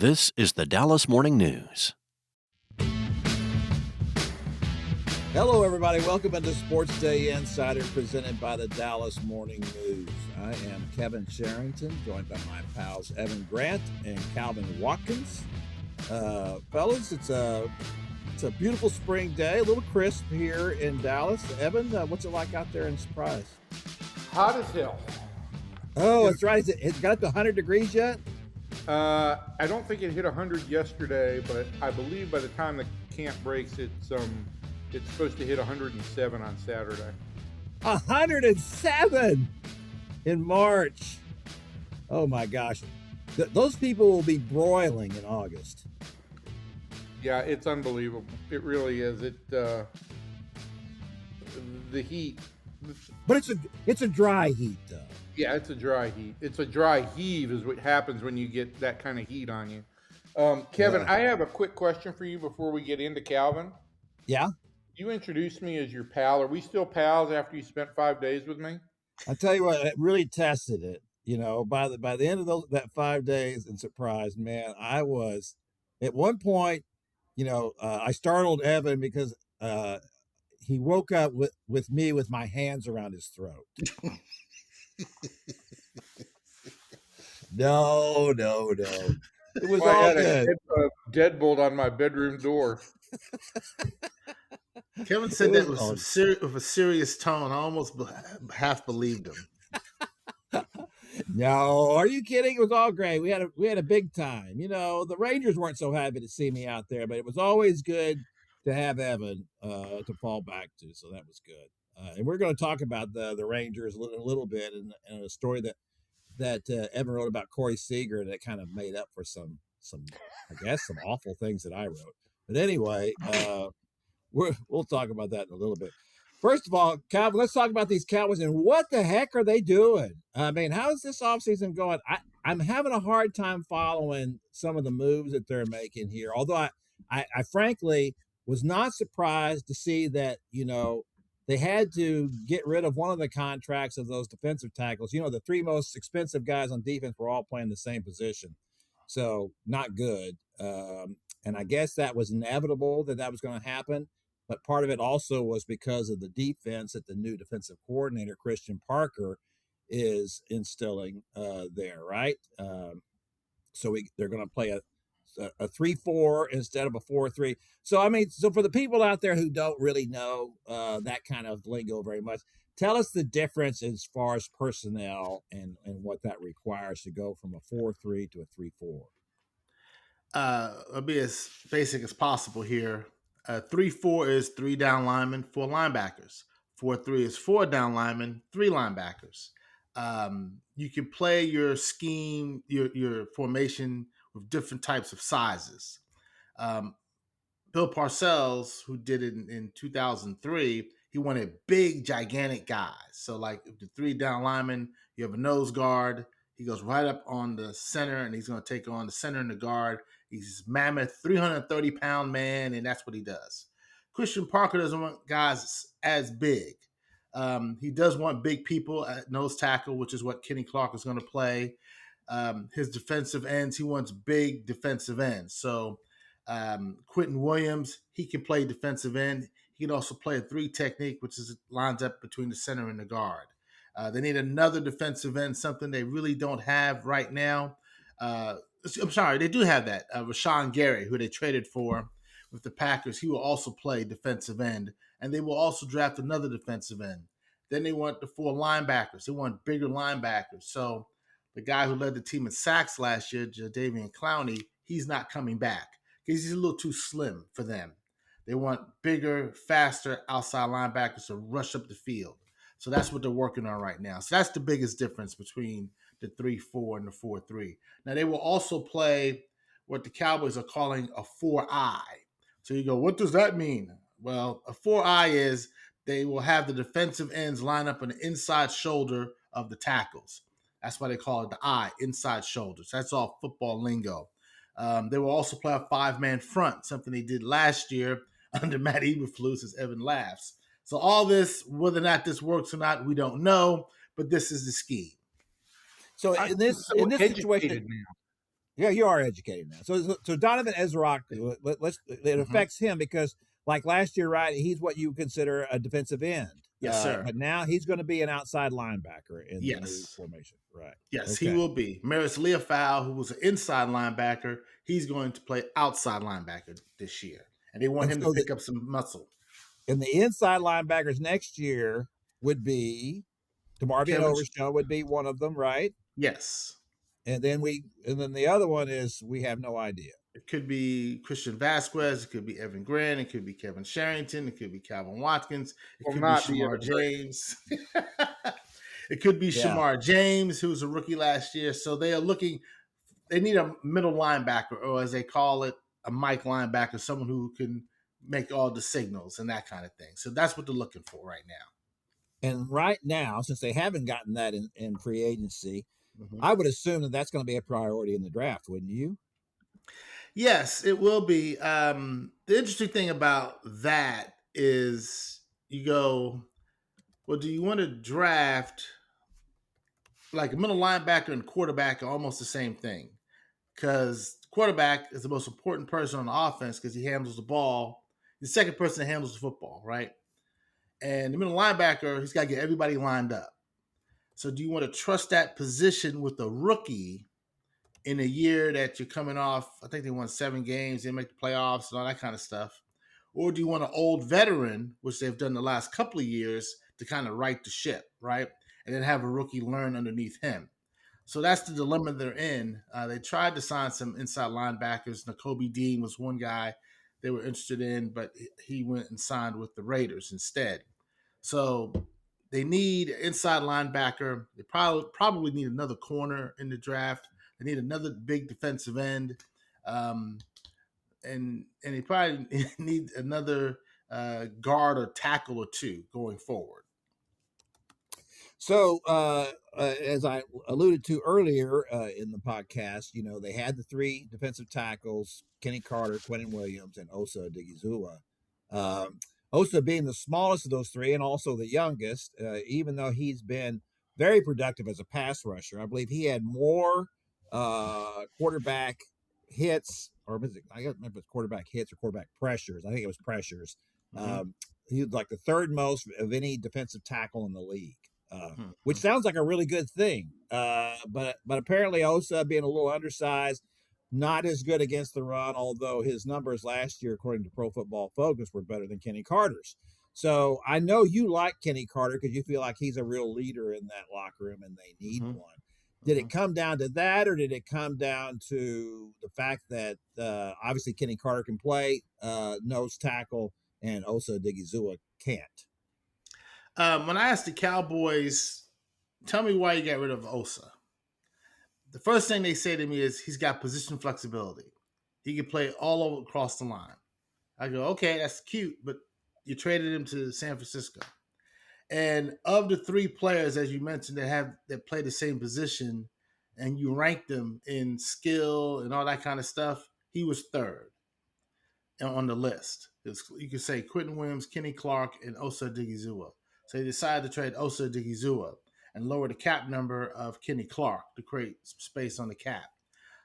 This is the Dallas Morning News. Hello, everybody. Welcome into SportsDay Insider presented by the Dallas Morning News. I am Kevin Sherrington, joined by my pals Evan Grant and Calvin Watkins. Fellas, it's a beautiful spring day, a little crisp here in Dallas. Evan, what's it like out there in Surprise? Hot as hell. Oh, that's right. It got up to 100 degrees yet? I don't think it hit 100 yesterday, but I believe by the time the camp breaks, it's supposed to hit 107 on Saturday. 107 in March. Oh my gosh. Those people will be broiling in August. Yeah, it's unbelievable. It really is. The heat. But it's a dry heat, though. Yeah, it's a dry heat. It's a dry heave is what happens when you get that kind of heat on you. Kevin, Yeah. I have a quick question for you before we get into Calvin. Yeah? You introduced me as your pal. Are we still pals after you spent 5 days with me? I tell you what, it really tested it. You know, by the end of that 5 days in Surprise, man, I was at one point, I startled Evan because he woke up with me with my hands around his throat. No. It was all good. A deadbolt on my bedroom door. Kevin said that with a serious tone. I almost half believed him. No, are you kidding? It was all great. We had a big time. You know, the Rangers weren't so happy to see me out there, but it was always good to have Evan to fall back to. So that was good. And we're going to talk about the Rangers a little bit and a story that Evan wrote about Corey Seager that kind of made up for some I guess some awful things that I wrote. But anyway, we'll talk about that in a little bit. First of all, Calvin, let's talk about these Cowboys and what the heck are they doing? I mean, how is this offseason going? I'm having a hard time following some of the moves that they're making here. Although I frankly was not surprised to see that, they had to get rid of one of the contracts of those defensive tackles. The three most expensive guys on defense were all playing the same position. So not good. And I guess that was inevitable that was going to happen. But part of it also was because of the defense that the new defensive coordinator, Christian Parker, is instilling there, right? So they're going to play a 3-4 instead of a 4-3. So, so for the people out there who don't really know that kind of lingo very much, tell us the difference as far as personnel and what that requires to go from a 4-3 to a 3-4. I'll be as basic as possible here. 3-4 is 3 down linemen, 4 linebackers. 4-3 is 4 down linemen, 3 linebackers. You can play your scheme, your formation with different types of sizes. Bill Parcells, who did it in 2003, he wanted big, gigantic guys. So like the 3 down linemen, you have a nose guard. He goes right up on the center, and he's going to take on the center and the guard. He's this mammoth, 330-pound man, and that's what he does. Christian Parker doesn't want guys as big. He does want big people at nose tackle, which is what Kenny Clark is going to play. His defensive ends, he wants big defensive ends. So Quentin Williams, he can play defensive end. He can also play a 3 technique, which lines up between the center and the guard. They need another defensive end, something they really don't have right now. I'm sorry, they do have that. Rashawn Gary, who they traded for with the Packers, he will also play defensive end, and they will also draft another defensive end. Then they want the 4 linebackers. They want bigger linebackers. So the guy who led the team in sacks last year, Jadeveon Clowney, he's not coming back because he's a little too slim for them. They want bigger, faster outside linebackers to rush up the field. So that's what they're working on right now. So that's the biggest difference between the 3-4 and the 4-3. Now, they will also play what the Cowboys are calling a 4-eye. So you go, what does that mean? Well, a 4-eye is they will have the defensive ends line up on the inside shoulder of the tackles. That's why they call it the eye, inside shoulders. That's all football lingo. They will also play a 5-man front, something they did last year under Matt Eberflus, as Evan laughs. So all this, whether or not this works or not, we don't know, but this is the scheme. So in this situation, Yeah, you are educated now. So Donovan Ezra, it affects him because like last year, right? He's what you consider a defensive end. Yes, sir. But now he's going to be an outside linebacker in the new Yes. formation. Right. Yes, he Okay. will be. Maris Leofau, who was an inside linebacker, he's going to play outside linebacker this year. And they want And him to so pick up some muscle. and the inside linebackers next year would be DeMarvion Overshown would be one of them, right? Yes. And then the other one is we have no idea. It could be Christian Vasquez. It could be Evan Grant. It could be Kevin Sherrington. It could be Calvin Watkins. It could be Shamar James. It could be Shamar James, who was a rookie last year. So they need a middle linebacker, or as they call it, a Mike linebacker, someone who can make all the signals and that kind of thing. So that's what they're looking for right now. And right now, since they haven't gotten that in free agency, I would assume that that's going to be a priority in the draft, wouldn't you? Yes, it will be. The interesting thing about that is you go, well, do you want to draft like a middle linebacker and quarterback are almost the same thing? Because quarterback is the most important person on the offense because he handles the ball. The second person that handles the football, right? And the middle linebacker, he's got to get everybody lined up. So do you want to trust that position with a rookie in a year that you're coming off? I think they won 7 games, they make the playoffs and all that kind of stuff. Or do you want an old veteran, which they've done the last couple of years, to kind of right the ship, right? And then have a rookie learn underneath him. So that's the dilemma they're in. They tried to sign some inside linebackers. Nakobe Dean was one guy they were interested in, but he went and signed with the Raiders instead. So they need an inside linebacker. They probably need another corner in the draft. They need another big defensive end. And they probably need another guard or tackle or two going forward. So, as I alluded to earlier in the podcast, they had the 3 defensive tackles, Kenny Carter, Quentin Williams, and Osa Odighizuwa. Osa being the smallest of those 3 and also the youngest, even though he's been very productive as a pass rusher. I believe he had more quarterback hits, or was it, I don't remember if it's quarterback hits or quarterback pressures. I think it was pressures. He was like the 3rd most of any defensive tackle in the league. Which sounds like a really good thing. But apparently Osa being a little undersized, not as good against the run, although his numbers last year, according to Pro Football Focus, were better than Kenny Carter's. So I know you like Kenny Carter because you feel like he's a real leader in that locker room and they need one. Did it come down to that, or did it come down to the fact that obviously Kenny Carter can play nose tackle and Osa Odighizuwa can't? When I asked the Cowboys, tell me why you got rid of Osa, the first thing they say to me is he's got position flexibility. He can play all over across the line. I go, okay, that's cute, but you traded him to San Francisco. And of the 3 players, as you mentioned, that play the same position, and you ranked them in skill and all that kind of stuff, he was 3rd on the list. You could say Quentin Williams, Kenny Clark, and Osa Odighizuwa. So they decided to trade Osa Odighizuwa and lower the cap number of Kenny Clark to create space on the cap.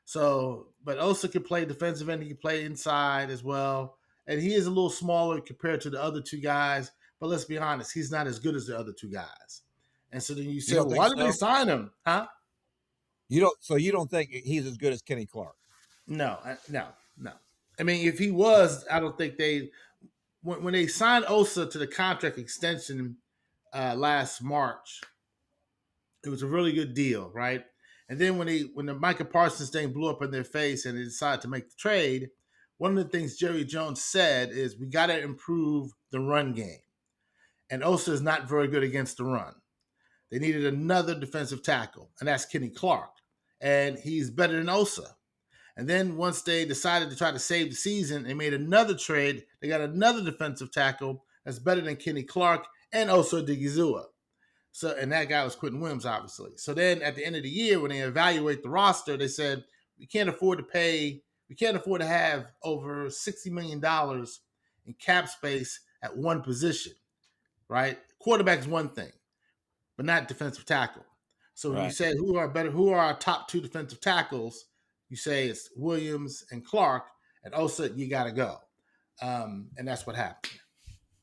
So, but Osa could play defensive end. He could play inside as well. And he is a little smaller compared to the other 2 guys. But let's be honest, he's not as good as the other 2 guys. And so then you say, well, why did they sign him? Huh? You don't think he's as good as Kenny Clark? No. I mean, if he was, I don't think when they signed Osa to the contract extension last March, it was a really good deal, right? And then when the Micah Parsons thing blew up in their face and they decided to make the trade, one of the things Jerry Jones said is we got to improve the run game. And Osa is not very good against the run. They needed another defensive tackle, and that's Kenny Clark. And he's better than Osa. And then once they decided to try to save the season, they made another trade. They got another defensive tackle that's better than Kenny Clark and Osa Odighizuwa. So, and that guy was Quentin Williams, obviously. So then at the end of the year, when they evaluate the roster, they said, we can't afford to have over $60 million in cap space at one position, right? Quarterback's one thing, but not defensive tackle. So when you say who are our top 2 defensive tackles, you say it's Williams and Clark, and Osa, you got to go. And that's what happened.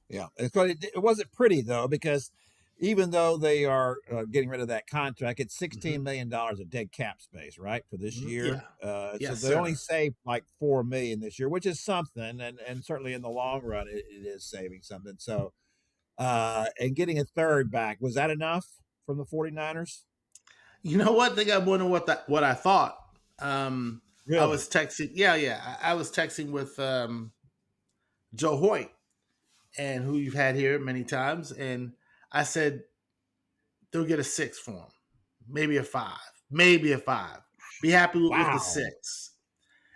Yeah, it wasn't pretty though, because even though they are getting rid of that contract, it's $16 million of dead cap space, right, for this year. Yeah. Yes, so they sir. only saved like $4 million this year, which is something, and certainly in the long run, it is saving something. So, and getting a third back, was that enough from the 49ers? You know what? They got more than what I thought. Really? I was texting. Yeah. I was texting with Joe Hoyt, and who you've had here many times, and I said they'll get a 6 for him, maybe a 5, Be happy with the 6.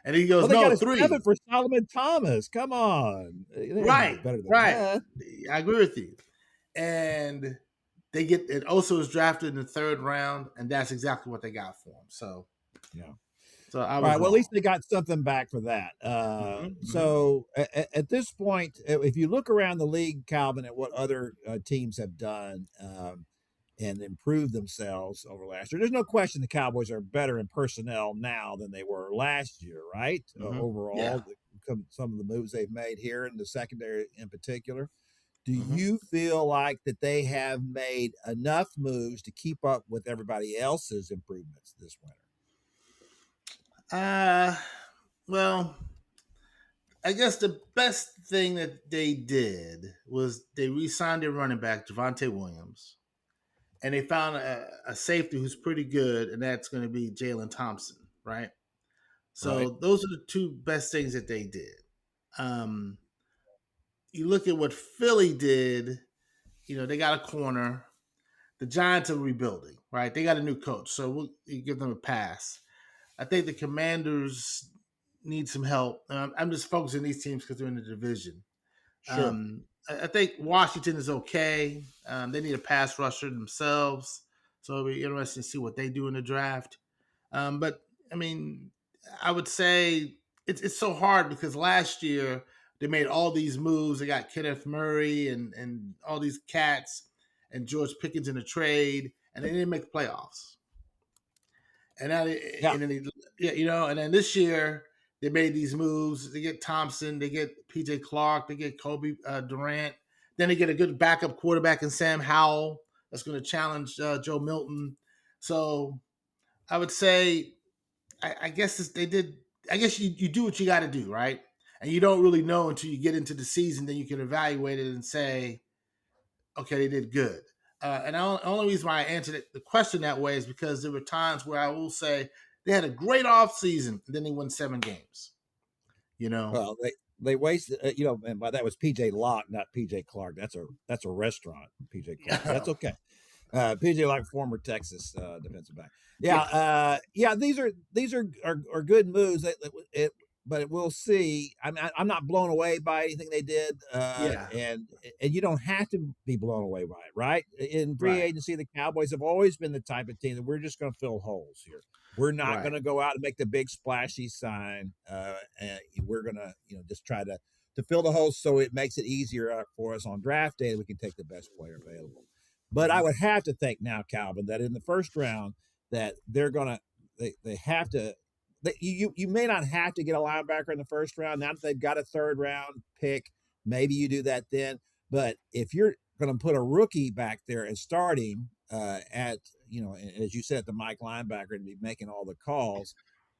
And he goes, well, they no, got a 3 7 for Solomon Thomas. Come on, right. That. I agree with you. And they get it. Also was drafted in the 3rd round, and that's exactly what they got for him. So yeah. So I was all right. Well, wrong. at least they got something back for that. So at this point, if you look around the league, Calvin, at what other teams have done and improved themselves over last year, there's no question the Cowboys are better in personnel now than they were last year, right? Overall, some of the moves they've made here in the secondary in particular. Do you feel like that they have made enough moves to keep up with everybody else's improvements this winter? Well, I guess the best thing that they did was they re-signed their running back, Javonte Williams, and they found a safety who's pretty good, and that's going to be Jalen Thompson, right? So those are the 2 best things that they did. You look at what Philly did, they got a corner. The Giants are rebuilding, right? They got a new coach, so we'll give them a pass. I think the Commanders need some help. I'm just focusing on these teams because they're in the division. Sure. I think Washington is okay. They need a pass rusher themselves, so it'll be interesting to see what they do in the draft. But I mean, I would say it's so hard because last year they made all these moves. They got Kenneth Murray and all these cats and George Pickens in a trade, and they didn't make the playoffs. And now, and then this year they made these moves. They get Thompson, they get PJ Clark, they get Kobe Durant. Then they get a good backup quarterback in Sam Howell that's going to challenge Joe Milton. So I would say, I guess they did. I guess you do what you got to do, right? And you don't really know until you get into the season. Then you can evaluate it and say, okay, they did good. And the only reason why I answered the question that way is because there were times where I will say they had a great offseason and then they won 7 games. Well, they wasted, and by that was PJ Locke, not PJ Clark. That's a restaurant, PJ Clark. That's okay. PJ Locke, former Texas defensive back. These are good moves. But we'll see. I'm not blown away by anything they did. And you don't have to be blown away by it, right? In free agency, the Cowboys have always been the type of team that we're just going to fill holes here. We're not going to go out and make the big splashy sign. And we're going to, just try to fill the holes so it makes it easier for us on draft day that we can take the best player available. But I would have to think now, Calvin, that in the first round that they're going to, they have to. You may not have to get a linebacker in the first round. Now that they've got a 3rd round pick, maybe you do that then. But if you're going to put a rookie back there and starting at, as you said, the Mike linebacker and be making all the calls,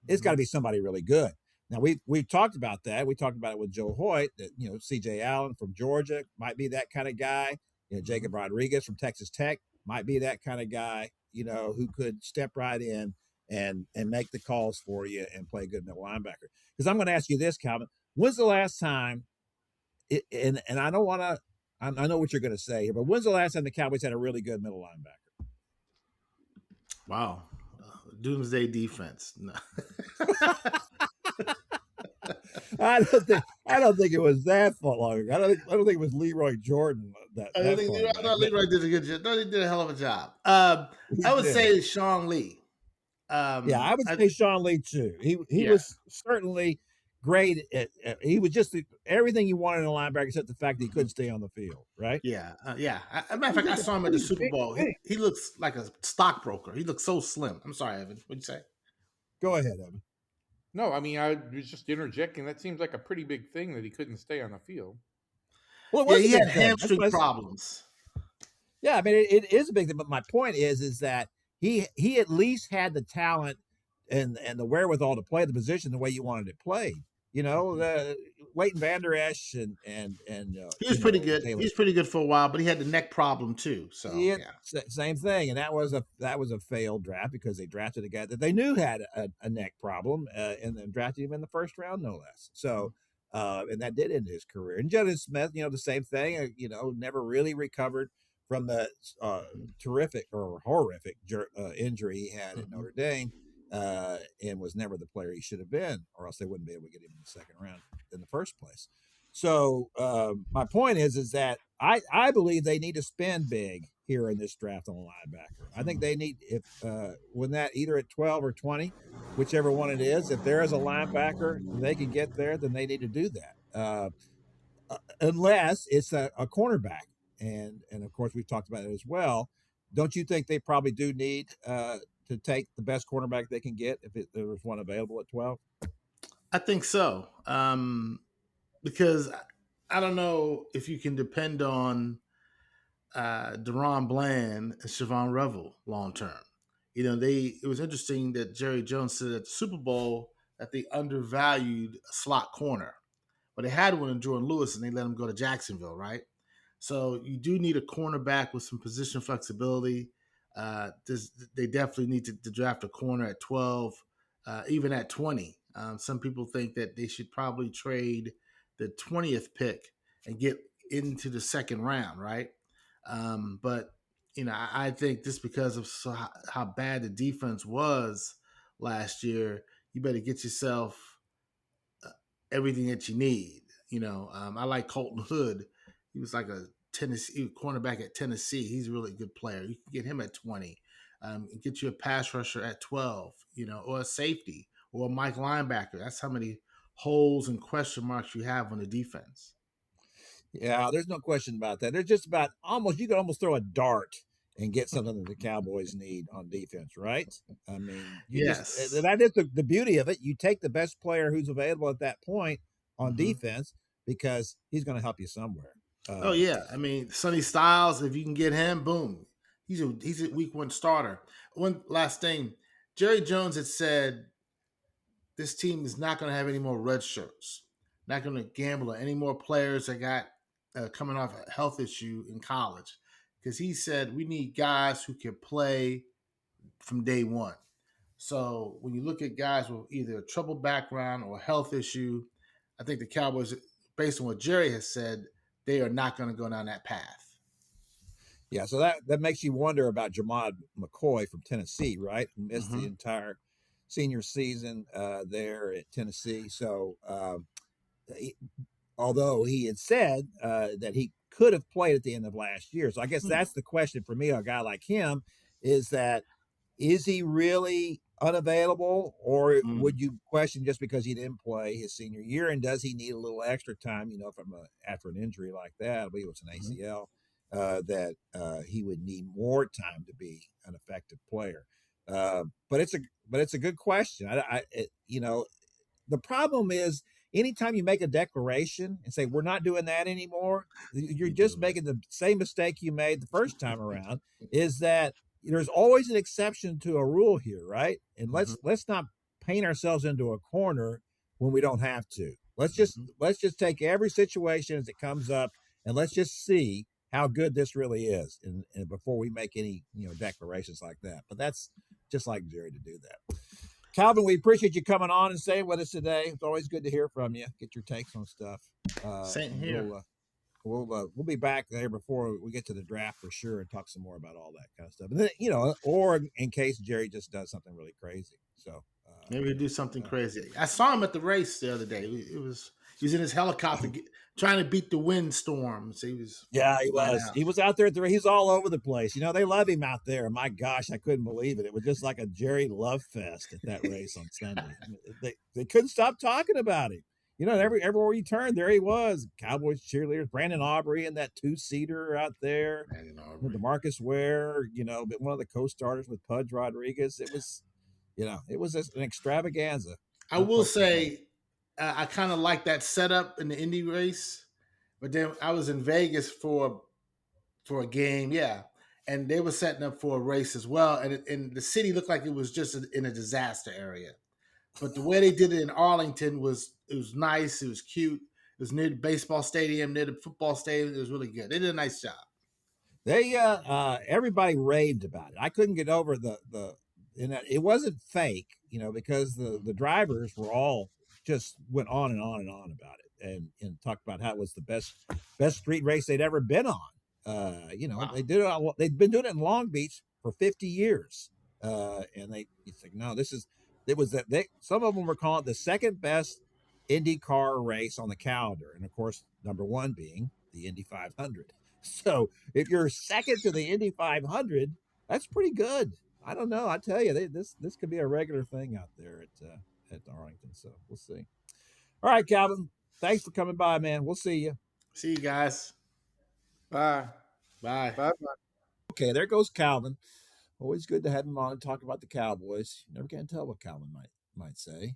it's got to be somebody really good. Now we've talked about that. We talked about it with Joe Hoyt that, C.J. Allen from Georgia might be that kind of guy. Jacob Rodriguez from Texas Tech might be that kind of guy, who could step right in and make the calls for you and play a good middle linebacker. Because I'm going to ask you this, Calvin. When's the last time, and I don't want to, I know what you're going to say here, but when's the last time the Cowboys had a really good middle linebacker? Wow. Doomsday defense. No. I don't think it was that long ago. I don't think it was Leroy Jordan. I thought Leroy did a good job. No, he did a hell of a job. I would say Sean Lee. I would say Sean Lee too. He was certainly great. He was just everything you wanted in a linebacker except the fact that he couldn't stay on the field, right? As a matter of fact, I saw him at the Super Bowl. He looks like a stockbroker. He looks so slim. I'm sorry, Evan. What'd you say? Go ahead, Evan. No, I mean, I was just interjecting. That seems like a pretty big thing that he couldn't stay on the field. Well, it Yeah, was a he had big thing. That's hamstring what problems. yeah, I mean, it is a big thing. But my point is that he at least had the talent and the wherewithal to play the position the way you wanted it played. You know, the Leighton Vander Esch and He was you pretty know good. He Taylor. was pretty good for a while, but he had the neck problem too. So Yeah, yeah. same thing, and that was a failed draft because they drafted a guy that they knew had a neck problem, and then drafted him in the first round, no less. So, and that did end his career. And Jalen Smith, the same thing. Never really recovered from the terrific or horrific injury he had at Notre Dame, and was never the player he should have been, or else they wouldn't be able to get him in the second round in the first place. So my point is that I believe they need to spend big here in this draft on a linebacker. I think they need if when that either at 12 or 20, whichever one it is, if there is a linebacker they can get there, then they need to do that. Unless it's a cornerback, and of course we've talked about it as well. Don't you think they probably do need to take the best cornerback they can get if there was one available at 12? I think so. Because I don't know if you can depend on Deron Bland and Siobhan Revel long term. It was interesting that Jerry Jones said at the Super Bowl that they undervalued a slot corner, but they had one in Jordan Lewis and they let him go to Jacksonville, right? So you do need a cornerback with some position flexibility. They definitely need to draft a corner at 12, even at 20. Some people think that they should probably trade the 20th pick and get into the second round, right? But I think just because of how bad the defense was last year, you better get yourself everything that you need. I like Colton Hood. He was like a Tennessee cornerback at Tennessee. He's a really good player. You can get him at 20. Get you a pass rusher at 12, or a safety or a Mike linebacker. That's how many holes and question marks you have on the defense. Yeah, there's no question about that. There's just about you could almost throw a dart and get something that the Cowboys need on defense, right? I mean, Yes. that is the beauty of it. You take the best player who's available at that point on defense because he's going to help you somewhere. Oh yeah, I mean Sonny Styles. If you can get him, boom, he's a week one starter. One last thing, Jerry Jones had said this team is not going to have any more red shirts. Not going to gamble on any more players that got coming off a health issue in college, because he said we need guys who can play from day one. So when you look at guys with either a troubled background or a health issue, I think the Cowboys, based on what Jerry has said, they are not going to go down that path. Yeah, so that makes you wonder about Jamad McCoy from Tennessee, right? Who missed the entire senior season there at Tennessee. So although he had said that he could have played at the end of last year. So I guess that's the question for me, a guy like him, is he really unavailable, or would you question just because he didn't play his senior year, and does he need a little extra time, after an injury like that, I believe it was an ACL, that he would need more time to be an effective player. But it's a good question. The problem is anytime you make a declaration and say we're not doing that anymore, you're just making the same mistake you made the first time around. Is that there's always an exception to a rule here, right? And let's not paint ourselves into a corner when we don't have to. Let's just take every situation as it comes up, and let's just see how good this really is, and before we make any declarations like that. But that's just like Jerry to do that. Calvin, we appreciate you coming on and staying with us today. It's always good to hear from you, get your takes on stuff. Same here. We'll be back there before we get to the draft for sure and talk some more about all that kind of stuff. And then, or in case Jerry just does something really crazy. So maybe he'll do something crazy. I saw him at the race the other day. He was in his helicopter trying to beat the windstorms. He was. Yeah, he was. He was out there. He's all over the place. They love him out there. My gosh, I couldn't believe it. It was just like a Jerry love fest at that race on Sunday. They couldn't stop talking about him. Everywhere you turned, there he was. Cowboys cheerleaders, Brandon Aubrey and that 2-seater out there. DeMarcus Ware, one of the co-starters with Pudge Rodriguez. It was just an extravaganza. I will say I kind of like that setup in the Indy race, but then I was in Vegas for a game, yeah, and they were setting up for a race as well, and the city looked like it was just in a disaster area. But the way they did it in Arlington was nice. It was cute. It was near the baseball stadium, near the football stadium. It was really good. They did a nice job. They everybody raved about it. I couldn't get over and it wasn't fake, because the drivers were all just went on and on and on about it, and talked about how it was the best street race they'd ever been on. Wow. They did it. They'd been doing it in Long Beach for 50 years, and you think, no, it was that some of them were calling it the second best Indy car race on the calendar, and of course, number one being the Indy 500. So if you're second to the Indy 500, that's pretty good. I don't know. I tell you, this could be a regular thing out there at Arlington. So we'll see. All right, Calvin. Thanks for coming by, man. We'll see you. See you guys. Bye. Bye. Bye. Okay, there goes Calvin. Always good to have him on and talk about the Cowboys. You never can tell what Calvin might say,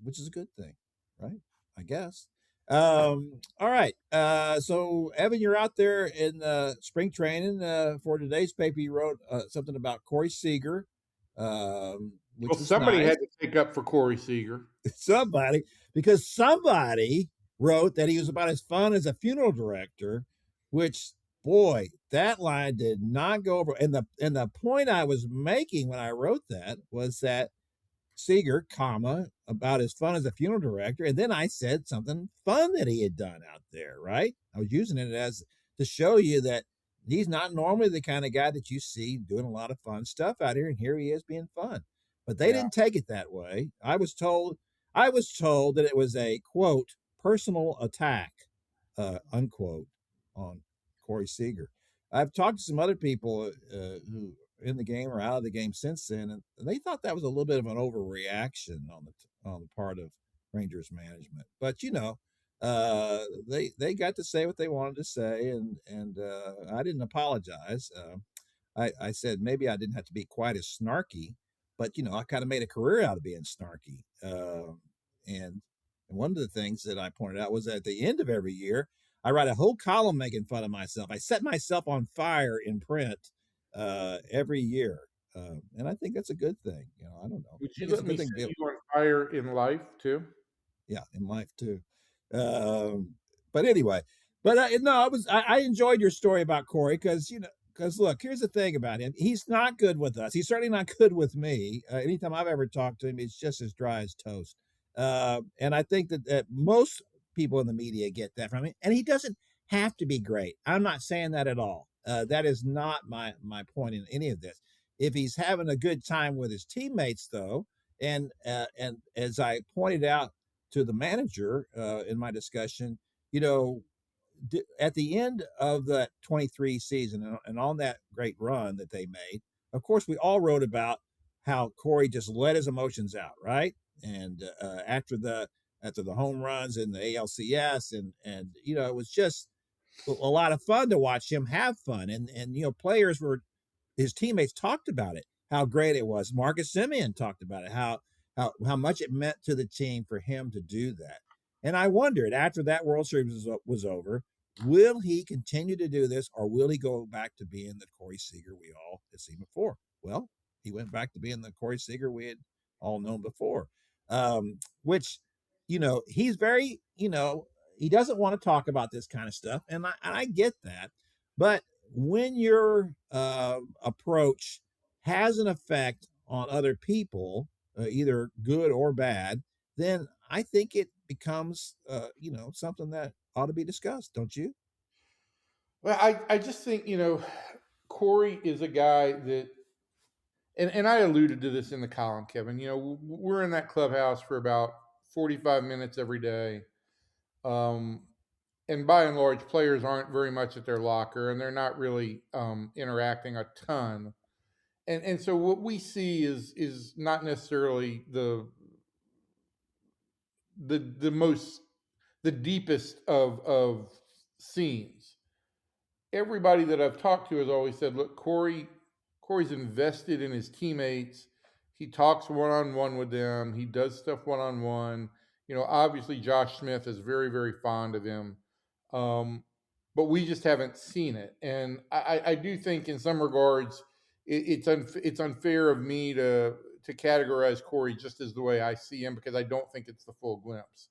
which is a good thing, right? I guess. All right. So Evan, you're out there in spring training. For today's paper, you wrote something about Corey Seager. Which somebody nice. had to take up for Corey Seager. Because somebody wrote that he was about as fun as a funeral director, which, boy, that line did not go over. And the point I was making when I wrote that was that Seager, about as fun as a funeral director. And then I said something fun that he had done out there, right? I was using it as to show you that he's not normally the kind of guy that you see doing a lot of fun stuff out here. And here he is being fun. But they didn't take it that way. I was told that it was a, quote, personal attack, unquote, on Corey Seager. I've talked to some other people who in the game or out of the game since then, and they thought that was a little bit of an overreaction on the part of Rangers management. But they got to say what they wanted to say, and I didn't apologize. I said maybe I didn't have to be quite as snarky, but I kind of made a career out of being snarky. And one of the things that I pointed out was that at the end of every year, I write a whole column making fun of myself. I set myself on fire in print every year, and I think that's a good thing. I don't know. Would you let me set you on fire in life too? Yeah, in life too. But anyway, I enjoyed your story about Corey because look, here's the thing about him. He's not good with us. He's certainly not good with me. Anytime I've ever talked to him, he's just as dry as toast. And I think that most people in the media get that from him. And he doesn't have to be great. I'm not saying that at all. That is not my point in any of this. If he's having a good time with his teammates, though, and as I pointed out to the manager in my discussion, at the end of that 23 season and on that great run that they made, of course, we all wrote about how Corey just let his emotions out, right? And after the home runs in the ALCS, and it was just a lot of fun to watch him have fun, and his teammates talked about it, how great it was. Marcus Semien talked about it, how much it meant to the team for him to do that. And I wondered, after that World Series was over, will he continue to do this, or will he go back to being the Corey Seager we all had seen before? Well, he went back to being the Corey Seager we had all known before, which, he's very, he doesn't want to talk about this kind of stuff. And I get that. But when your approach has an effect on other people, either good or bad, then I think it becomes, something that ought to be discussed, don't you? Well, I just think, Corey is a guy that, and I alluded to this in the column, Kevin, we're in that clubhouse for about 45 minutes every day. And by and large, players aren't very much at their locker, and they're not really interacting a ton. And so what we see is not necessarily the deepest of scenes. Everybody that I've talked to has always said, look, Corey's invested in his teammates. He talks one-on-one with them. He does stuff one-on-one. Obviously Josh Smith is very, very fond of him. But we just haven't seen it. And I do think in some regards it's unfair of me to categorize Corey just as the way I see him, because I don't think it's the full glimpse.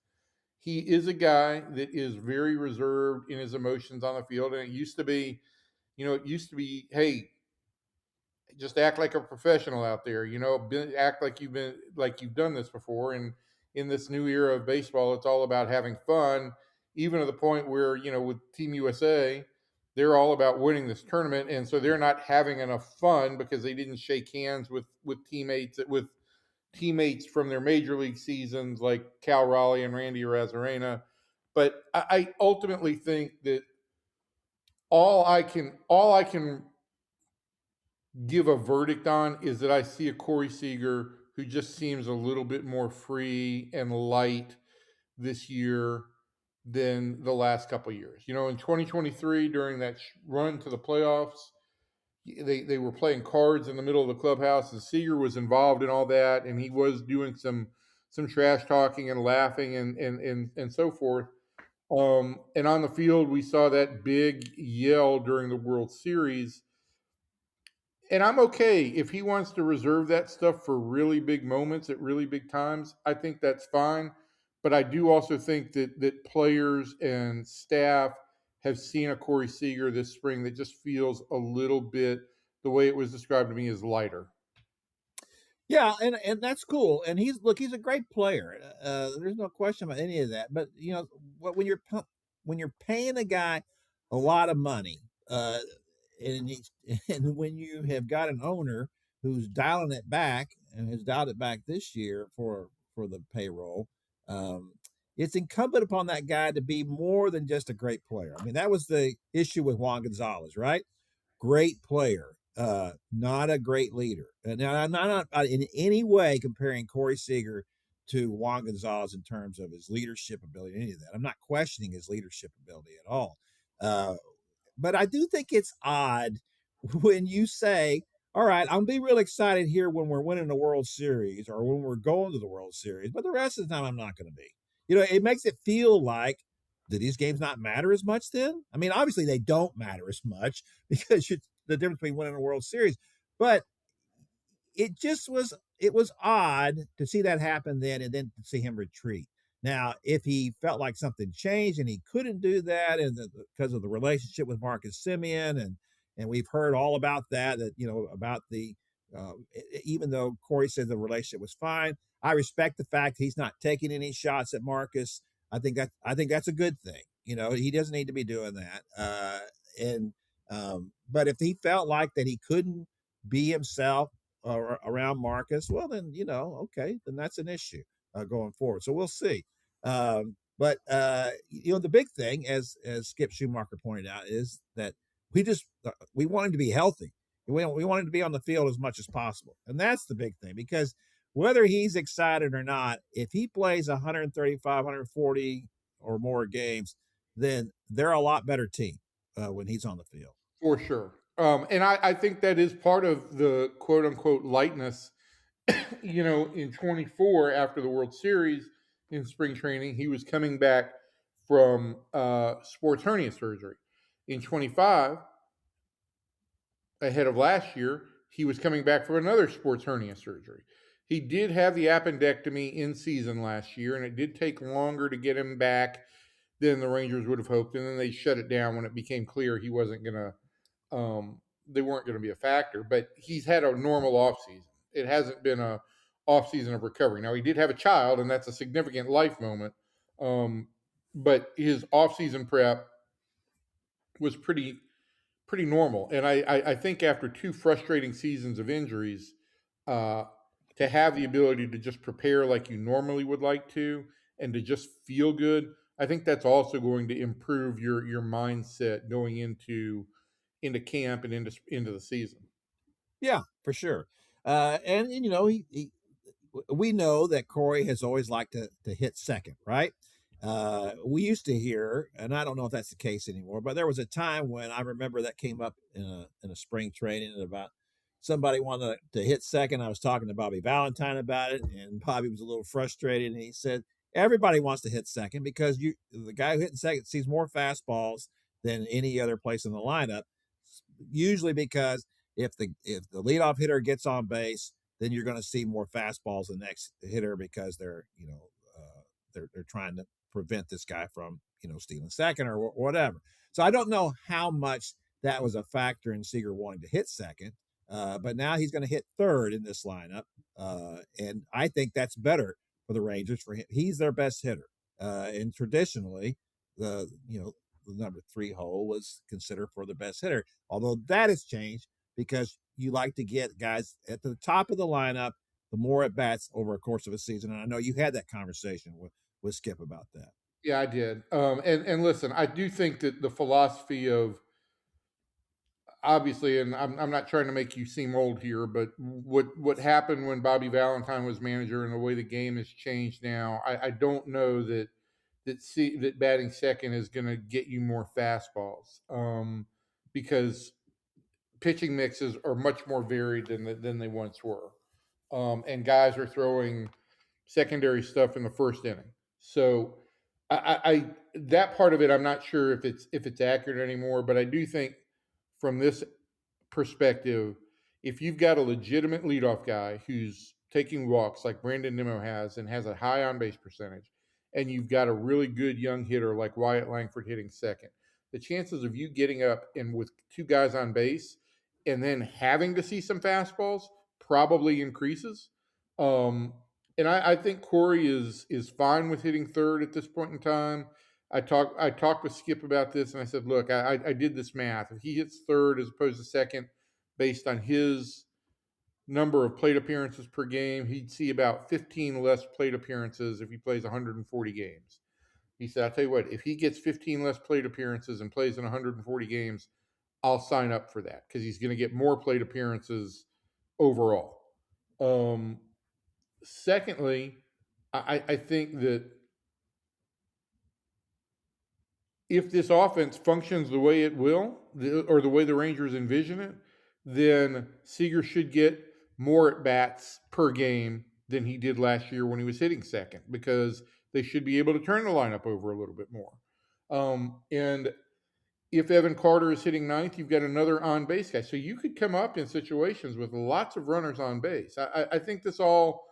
He is a guy that is very reserved in his emotions on the field. And it used to be, hey, just act like a professional out there, act like you've done this before. And in this new era of baseball, it's all about having fun, even to the point where, with Team USA, they're all about winning this tournament. And so they're not having enough fun because they didn't shake hands with teammates from their major league seasons like Cal Raleigh and Randy Arozarena. But I ultimately think that all I can give a verdict on is that I see a Corey Seager who just seems a little bit more free and light this year than the last couple of years. In 2023, during that run to the playoffs, they were playing cards in the middle of the clubhouse, and Seager was involved in all that, and he was doing some trash talking and laughing and so forth. And on the field, we saw that big yell during the World Series. And I'm okay if he wants to reserve that stuff for really big moments at really big times. I think that's fine. But I do also think that players and staff have seen a Corey Seager this spring that just feels a little bit, the way it was described to me, as lighter. Yeah, and that's cool. And he's a great player. There's no question about any of that. But when you're paying a guy a lot of money, and and when you have got an owner who's dialing it back and has dialed it back this year for the payroll, it's incumbent upon that guy to be more than just a great player. I mean, that was the issue with Juan Gonzalez, right? Great player, not a great leader. Now, I'm not in any way comparing Corey Seager to Juan Gonzalez in terms of his leadership ability, any of that. I'm not questioning his leadership ability at all. But I do think it's odd when you say, all right, I'm be real excited here when we're winning the World Series or when we're going to the World Series, but the rest of the time I'm not going to be. It makes it feel like, do these games not matter as much then? I mean, obviously they don't matter as much because the difference between winning a World Series, but it was odd to see that happen then and then to see him retreat. Now, if he felt like something changed and he couldn't do that because of the relationship with Marcus Semien, and we've heard all about that about the even though Corey said the relationship was fine, I respect the fact he's not taking any shots at Marcus. I think that's a good thing. He doesn't need to be doing that. But if he felt like that he couldn't be himself around Marcus, well then, okay, then that's an issue going forward. So we'll see. But the big thing, as Skip Schumacher pointed out, is that we want him to be healthy. We want him to be on the field as much as possible. And that's the big thing, because whether he's excited or not, if he plays 135, 140 or more games, then they're a lot better team when he's on the field. For sure. And I think that is part of the quote unquote lightness. In 24, after the World Series in spring training, he was coming back from sports hernia surgery. In 25, ahead of last year, he was coming back from another sports hernia surgery. He did have the appendectomy in season last year, and it did take longer to get him back than the Rangers would have hoped. And then they shut it down when it became clear he wasn't going to, they weren't going to be a factor. But he's had a normal offseason. It hasn't been a offseason of recovery. Now, he did have a child, and that's a significant life moment. But his offseason prep was pretty normal. And I think after 2 frustrating seasons of injuries, to have the ability to just prepare like you normally would like to and to just feel good, I think that's also going to improve your mindset going into camp and into the season. Yeah, for sure. And we know that Corey has always liked to hit second, right? We used to hear, and I don't know if that's the case anymore, but there was a time when I remember that came up in a spring training about, somebody wanted to hit second. I was talking to Bobby Valentine about it, and Bobby was a little frustrated, and he said everybody wants to hit second because the guy who hit second sees more fastballs than any other place in the lineup. Usually because if the leadoff hitter gets on base, then you're going to see more fastballs the next hitter because they're they're trying to prevent this guy from stealing second or whatever. So I don't know how much that was a factor in Seager wanting to hit second, but now he's going to hit third in this lineup, and I think that's better for the Rangers. For him, he's their best hitter, and traditionally, the number 3 hole was considered for the best hitter. Although that has changed because you like to get guys at the top of the lineup, the more at bats over a course of a season. And I know you had that conversation with Skip about that. Yeah, I did. And listen, I do think that the philosophy of, obviously, and I'm not trying to make you seem old here, but what happened when Bobby Valentine was manager and the way the game has changed now, I don't know that batting second is going to get you more fastballs, because pitching mixes are much more varied than they once were, and guys are throwing secondary stuff in the first inning. So I that part of it, I'm not sure if it's accurate anymore, but I do think from this perspective, if you've got a legitimate leadoff guy who's taking walks like Brandon Nimmo has and has a high on base percentage, and you've got a really good young hitter like Wyatt Langford hitting second, the chances of you getting up and with 2 guys on base and then having to see some fastballs probably increases. Um, and I think Corey is fine with hitting third at this point in time. I talked with Skip about this, and I said, look, I did this math. If he hits third as opposed to second, based on his number of plate appearances per game, he'd see about 15 less plate appearances if he plays 140 games. He said, I'll tell you what, if he gets 15 less plate appearances and plays in 140 games, I'll sign up for that because he's going to get more plate appearances overall. Secondly, I think that if this offense functions the way it will, or the way the Rangers envision it, then Seager should get more at bats per game than he did last year when he was hitting second, because they should be able to turn the lineup over a little bit more. And if Evan Carter is hitting ninth, you've got another on base guy. So you could come up in situations with lots of runners on base. I think this all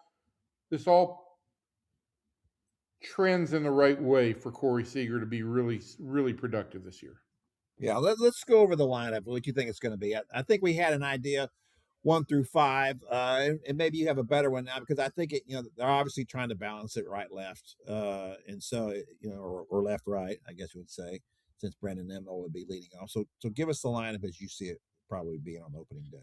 trends in the right way for Corey Seager to be really, really productive this year. Yeah, let's go over the lineup. What you think it's going to be? I think we had an idea 1 through 5, and maybe you have a better one now because I think they're obviously trying to balance it right left, and so or left right, I guess you would say, since Brandon Nimmo would be leading off. So give us the lineup as you see it probably being on opening day.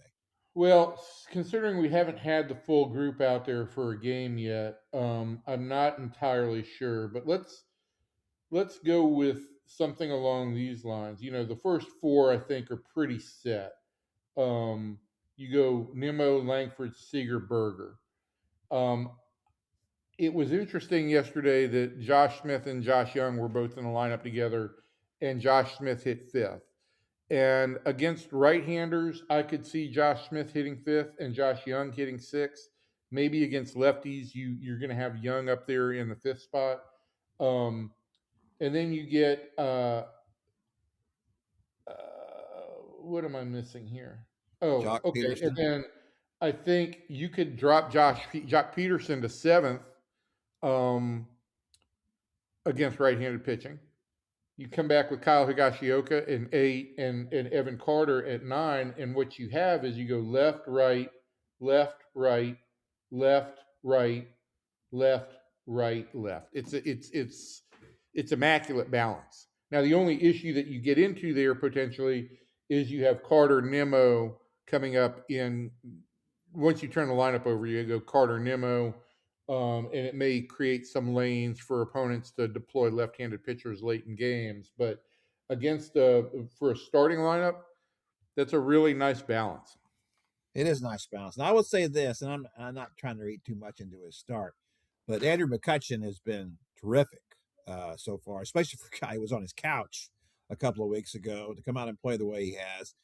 Well, considering we haven't had the full group out there for a game yet, I'm not entirely sure. But let's go with something along these lines. The first 4 I think are pretty set. You go Nimmo, Langford, Seager, Berger. It was interesting yesterday that Josh Smith and Josh Young were both in the lineup together, and Josh Smith hit 5th. And against right-handers, I could see Josh Smith hitting 5th and Josh Young hitting 6th. Maybe against lefties, you're going to have Young up there in the 5th spot. And then you get what am I missing here? Oh, Joc okay. Pederson. And then I think you could drop Joc Pederson to 7th against right-handed pitching. You come back with Kyle Higashioka in 8 and Evan Carter at 9, and what you have is you go left, right, left, right, left, right, left, right, left. It's immaculate balance. Now the only issue that you get into there potentially is you have Carter Nimmo coming up in. Once you turn the lineup over, you go Carter Nimmo. And it may create some lanes for opponents to deploy left-handed pitchers late in games. But for a starting lineup, that's a really nice balance. It is a nice balance. And I would say this, and I'm not trying to read too much into his start, but Andrew McCutchen has been terrific so far, especially for a guy who was on his couch a couple of weeks ago to come out and play the way he has.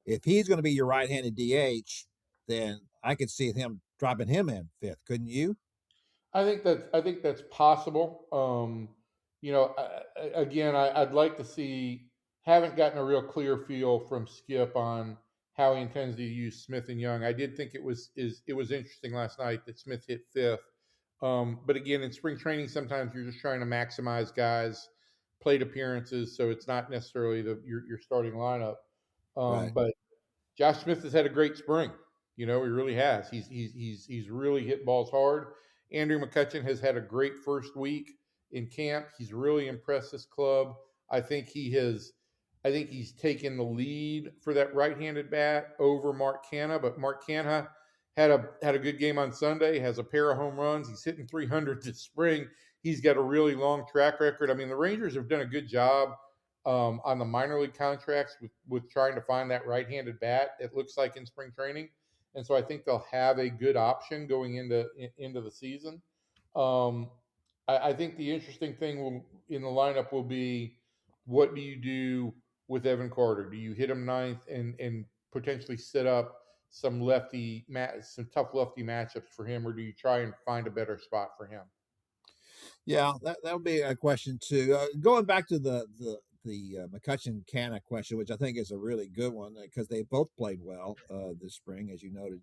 If he's going to be your right-handed DH, then I could see him dropping him in fifth. Couldn't you? I think that's possible. Again, I'd like to see. Haven't gotten a real clear feel from Skip on how he intends to use Smith and Young. I did think it was interesting last night that Smith hit fifth. But again, in spring training, sometimes you're just trying to maximize guys' plate appearances, so it's not necessarily your starting lineup. Right. But Josh Smith has had a great spring. He really has. He's really hit balls hard. Andrew McCutchen has had a great first week in camp. He's really impressed this club. I think he's taken the lead for that right-handed bat over Mark Canha, but Mark Canha had a good game on Sunday, has a pair of home runs. He's hitting 300 this spring. He's got a really long track record. I mean, the Rangers have done a good job on the minor league contracts with trying to find that right-handed bat. It looks like in spring training, and so I think they'll have a good option going into the season. I think the interesting thing in the lineup will be, what do you do with Evan Carter? Do you hit him ninth and potentially set up some tough lefty matchups for him, or do you try and find a better spot for him? Yeah, that would be a question too. Going back to the McCutchen Canha question, which I think is a really good one because they both played well this spring, as you noted.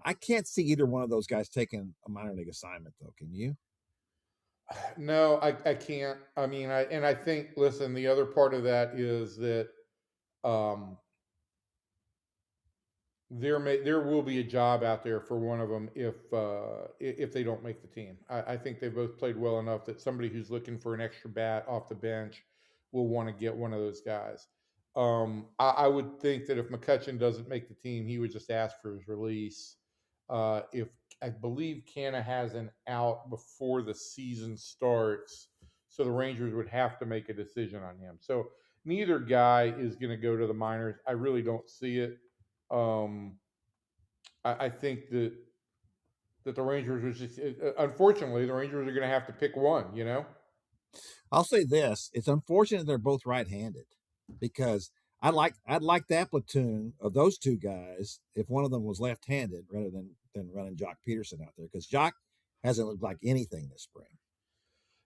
I can't see either one of those guys taking a minor league assignment, though. Can you? No, I can't. I mean, I think, listen, the other part of that is that there will be a job out there for one of them if they don't make the team. I think they both played well enough that somebody who's looking for an extra bat off the bench will want to get one of those guys. I would think that if McCutchen doesn't make the team, he would just ask for his release. If I believe Canha has an out before the season starts, so the Rangers would have to make a decision on him. So neither guy is going to go to the minors. I really don't see it. I think that the Rangers was just, unfortunately, the Rangers are going to have to pick one. I'll say this: it's unfortunate they're both right-handed, because I'd like that platoon of those two guys if one of them was left-handed rather than running Joc Pederson out there, because Joc hasn't looked like anything this spring.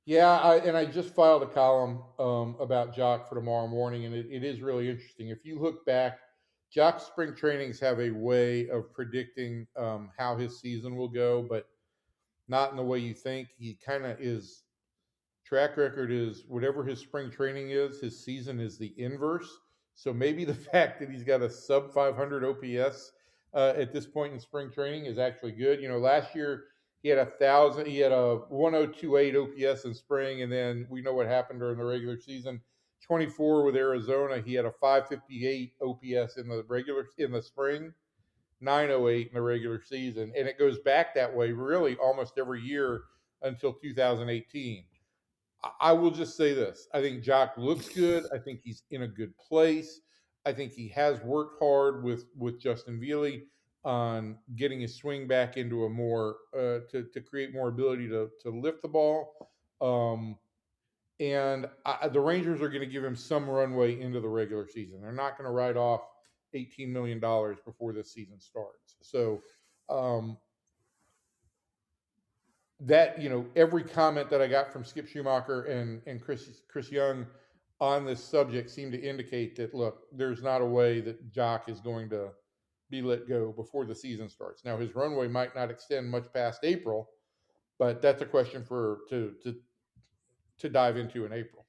Yeah, I just filed a column about Joc for tomorrow morning, and it is really interesting. If you look back, Joc's spring trainings have a way of predicting how his season will go, but not in the way you think. He kind of is. Track record is whatever his spring training is, his season is the inverse. So maybe the fact that he's got a sub 500 OPS at this point in spring training is actually good. Last year he had a 1028 OPS in spring, and then we know what happened during the regular season. 24 with Arizona, he had a 558 OPS in the spring, 908 in the regular season, and it goes back that way really almost every year until 2018. I will just say this. I think Joc looks good. I think he's in a good place. I think he has worked hard with Justin Vealey on getting his swing back into a more to create more ability to lift the ball. And the Rangers are going to give him some runway into the regular season. They're not going to write off $18 million before this season starts. So that, every comment that I got from Skip Schumacher and Chris Young on this subject seemed to indicate that, look, there's not a way that Joc is going to be let go before the season starts. Now, his runway might not extend much past April, but that's a question to dive into in April.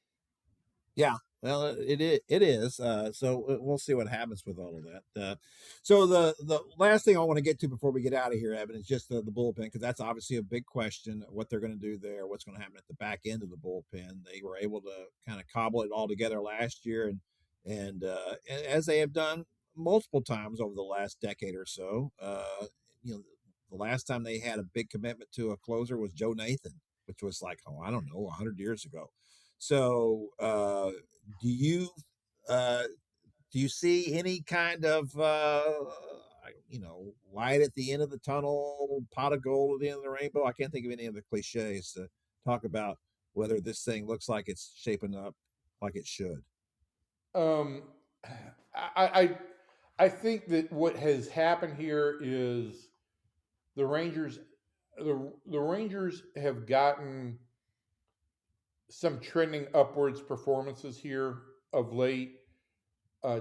Yeah, well, it is. So we'll see what happens with all of that. So the last thing I want to get to before we get out of here, Evan, is just the bullpen, because that's obviously a big question. What they're going to do there, what's going to happen at the back end of the bullpen. They were able to kind of cobble it all together last year, and as they have done multiple times over the last decade or so. The last time they had a big commitment to a closer was Joe Nathan, which was like, 100 years ago. So, do you see any kind of light at the end of the tunnel, pot of gold at the end of the rainbow? I can't think of any of the cliches to talk about whether this thing looks like it's shaping up like it should. I I think that what has happened here is the Rangers have gotten some trending upwards performances here of late.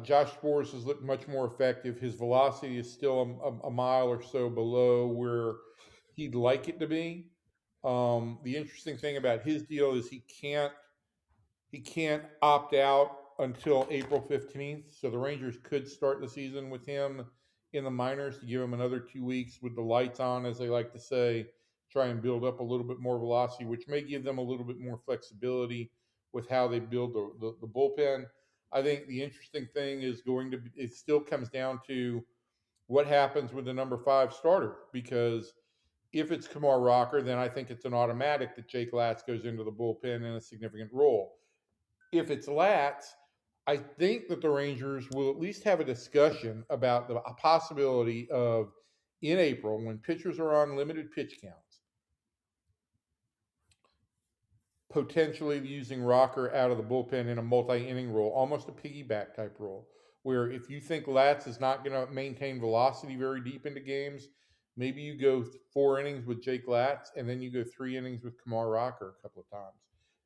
Josh Sborz has looked much more effective. His velocity is still a mile or so below where he'd like it to be. The interesting thing about his deal is he can't opt out until April 15th. So the Rangers could start the season with him in the minors to give him another 2 weeks with the lights on, as they like to say, try and build up a little bit more velocity, which may give them a little bit more flexibility with how they build the bullpen. I think the interesting thing is it still comes down to what happens with the number 5 starter, because if it's Kumar Rocker, then I think it's an automatic that Jake Latz goes into the bullpen in a significant role. If it's Latz, I think that the Rangers will at least have a discussion about the possibility of, in April, when pitchers are on limited pitch counts, potentially using Rocker out of the bullpen in a multi-inning role, almost a piggyback type role, where if you think Latz is not going to maintain velocity very deep into games, maybe you go 4 innings with Jake Latz and then you go 3 innings with Kumar Rocker a couple of times.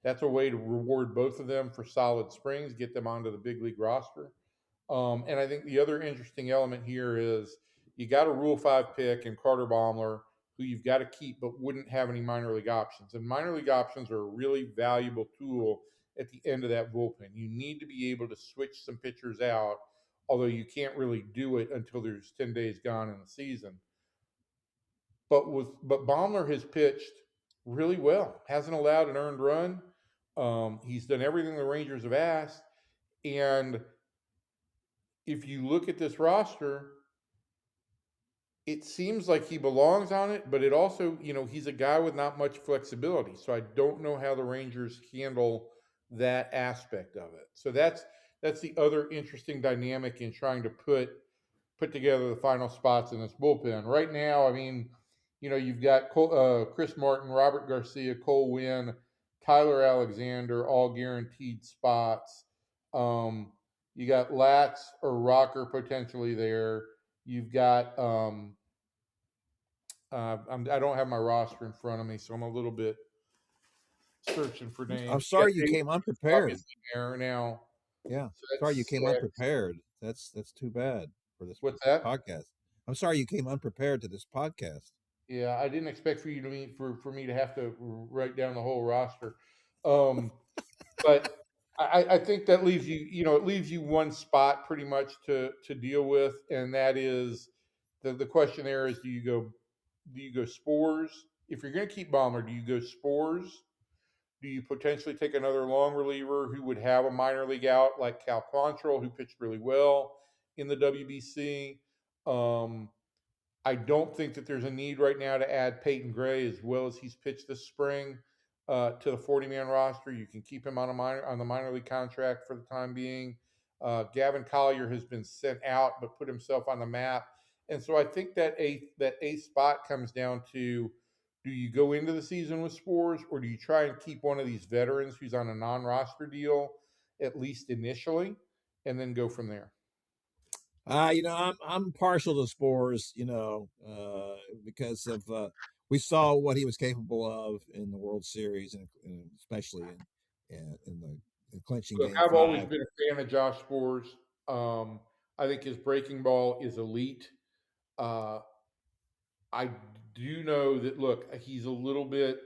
That's a way to reward both of them for solid springs, get them onto the big league roster. And I think the other interesting element here is you got a Rule 5 pick in Carter Baumler, who you've got to keep but wouldn't have any minor league options. And minor league options are a really valuable tool at the end of that bullpen. You need to be able to switch some pitchers out, although you can't really do it until there's 10 days gone in the season. But Baumler has pitched really well, hasn't allowed an earned run. He's done everything the Rangers have asked. And if you look at this roster, it seems like he belongs on it, but it also, he's a guy with not much flexibility. So I don't know how the Rangers handle that aspect of it. So that's the other interesting dynamic in trying to put together the final spots in this bullpen. Right now, I mean, you've got Chris Martin, Robert Garcia, Cole Winn, Tyler Alexander, all guaranteed spots. You got Latz or Rocker potentially there. You've got I don't have my roster in front of me, so I'm a little bit searching for names. I'm sorry you came unprepared. There now. Yeah, sorry you came unprepared. That's too bad for this podcast. I'm sorry you came unprepared to this podcast. Yeah, I didn't expect for me to have to write down the whole roster. But I think that leaves you one spot pretty much to deal with, and that is the question there is, do you go Sborz? If you're going to keep Baumler, do you go Sborz? Do you potentially take another long reliever who would have a minor league out like Cal Quantrill, who pitched really well in the WBC? I don't think that there's a need right now to add Peyton Gray as well as he's pitched this spring to the 40-man roster. You can keep him on the minor league contract for the time being. Gavin Collier has been sent out but put himself on the map. And so I think that eighth spot comes down to, do you go into the season with Sborz, or do you try and keep one of these veterans who's on a non-roster deal, at least initially, and then go from there? I'm partial to Sborz, because of we saw what he was capable of in the World Series, and especially in the clinching game. I've always been a fan of Josh Sborz. I think his breaking ball is elite. I do know that, look, he's a little bit.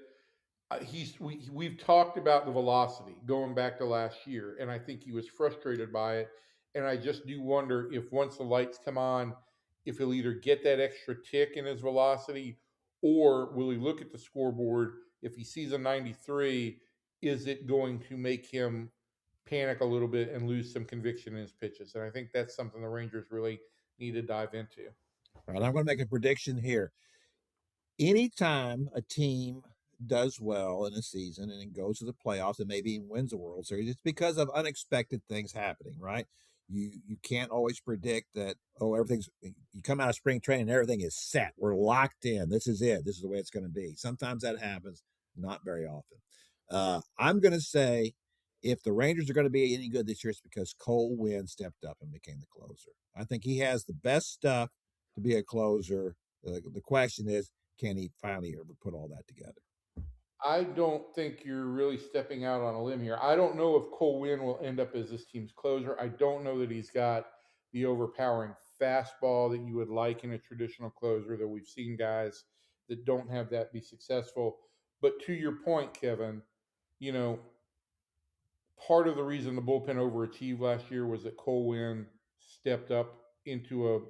We've talked about the velocity going back to last year, and I think he was frustrated by it. And I just do wonder if once the lights come on, if he'll either get that extra tick in his velocity, or will he look at the scoreboard, if he sees a 93, is it going to make him panic a little bit and lose some conviction in his pitches? And I think that's something the Rangers really need to dive into. All right, I'm going to make a prediction here. Anytime a team does well in a season and it goes to the playoffs and maybe even wins the World Series, it's because of unexpected things happening, right? You can't always predict that, you come out of spring training and everything is set. We're locked in. This is it. This is the way it's going to be. Sometimes that happens, not very often. I'm going to say if the Rangers are going to be any good this year, it's because Cole Winn stepped up and became the closer. I think he has the best stuff to be a closer. The question is, can he finally ever put all that together? I don't think you're really stepping out on a limb here. I don't know if Cole Winn will end up as this team's closer. I don't know that he's got the overpowering fastball that you would like in a traditional closer, that we've seen guys that don't have that be successful. But to your point, Kevin, you know, part of the reason the bullpen overachieved last year was that Cole Winn stepped up into a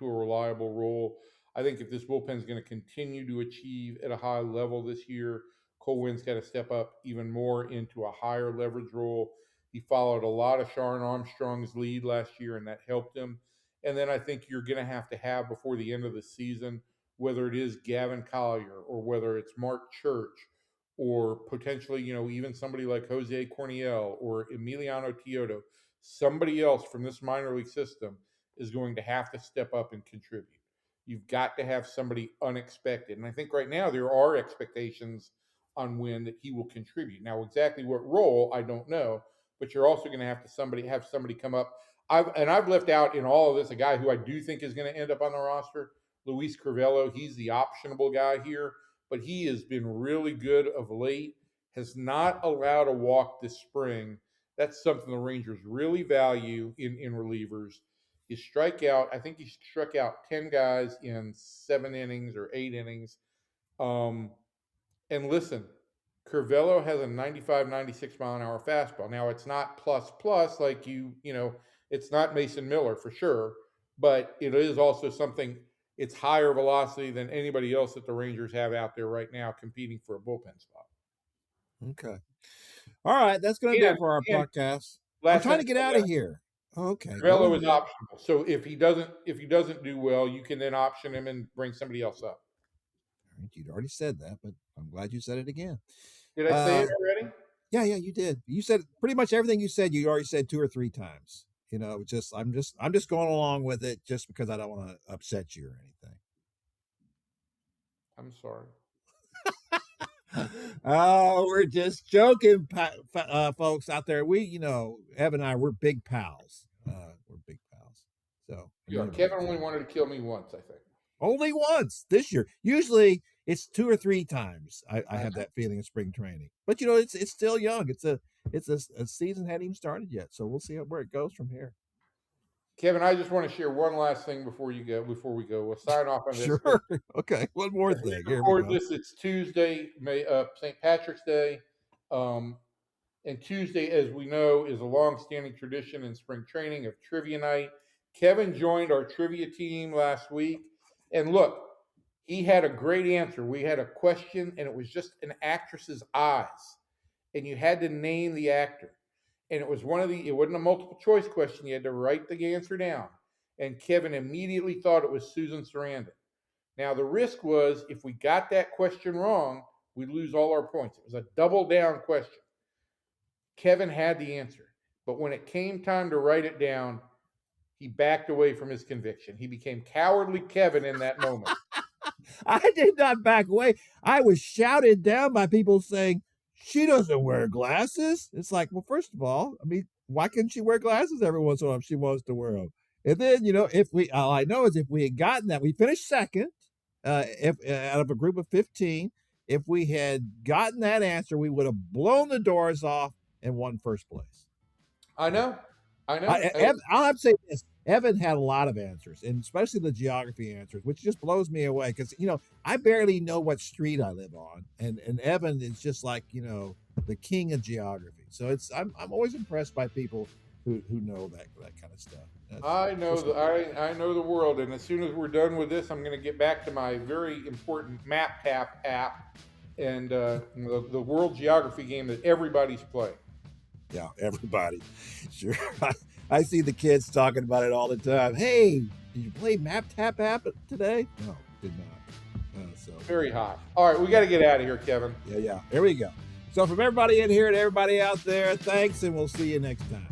reliable role. I think if this bullpen is going to continue to achieve at a high level this year, Cole Winn's got to step up even more into a higher leverage role. He followed a lot of Sharon Armstrong's lead last year, and that helped him. And then I think you're going to have before the end of the season, whether it is Gavin Collier or whether it's Mark Church or potentially, you know, even somebody like Jose Corniel or Emiliano Teodo, somebody else from this minor league system is going to have to step up and contribute. You've got to have somebody unexpected. And I think right now there are expectations on Winn that he will contribute. Now, exactly what role, I don't know, but you're also going to have somebody come up. I've left out in all of this a guy who I do think is going to end up on the roster, Luis Crivello. He's the optionable guy here, but he has been really good of late, has not allowed a walk this spring. That's something the Rangers really value in relievers. His strikeout, I think he struck out 10 guys in 7 innings or 8 innings. And listen, Crivello has a 95, 96 mile an hour fastball. Now, it's not plus like it's not Mason Miller for sure, but it is also something, it's higher velocity than anybody else that the Rangers have out there right now competing for a bullpen spot. Okay. All right. That's going to do it for our podcast. I'm trying to get out of here. Okay. Crivello is optional. So if he doesn't do well, you can then option him and bring somebody else up. You'd already said that, but I'm glad you said it again. Did I say it already? Yeah, you did. You said pretty much everything you said. You already said 2 or 3 times. You know, I'm just going along with it just because I don't want to upset you or anything. I'm sorry. Oh, we're just joking, folks out there. Evan and I, we're big pals. We're big pals. So yeah, Kevin only wanted to kill me once, I think. Only once this year. Usually it's 2 or 3 times. I have that feeling in spring training. But it's still young. It's a season hadn't even started yet. So we'll see where it goes from here. Kevin, I just want to share one last thing before we go. We'll sign off on this. Sure. Okay. One more thing. Here we go. It's Tuesday, St. Patrick's Day. And Tuesday, as we know, is a long-standing tradition in spring training of trivia night. Kevin joined our trivia team last week. And look, he had a great answer. We had a question, and it was just an actress's eyes. And you had to name the actor. And it wasn't a multiple choice question. You had to write the answer down. And Kevin immediately thought it was Susan Sarandon. Now, the risk was if we got that question wrong, we'd lose all our points. It was a double down question. Kevin had the answer. But when it came time to write it down, he backed away from his conviction. He became cowardly Kevin in that moment. I did not back away. I was shouted down by people saying, she doesn't wear glasses. It's like, well, first of all, I mean, why couldn't she wear glasses every once in a while if she wants to wear them? And then, all I know is if we had gotten that, we finished second if out of a group of 15. If we had gotten that answer, we would have blown the doors off and won first place. I know. I'll have to say this. Evan had a lot of answers, and especially the geography answers, which just blows me away because, I barely know what street I live on. And Evan is just like, the king of geography. So I'm always impressed by people who know that kind of stuff. I know the world. And as soon as we're done with this, I'm going to get back to my very important MapTap app and the world geography game that everybody's playing. Yeah, everybody. Sure. I see the kids talking about it all the time. Hey, did you play MapTap app today? No, did not. Very hot. All right, we got to get out of here, Kevin. Yeah. Here we go. So from everybody in here and everybody out there, thanks, and we'll see you next time.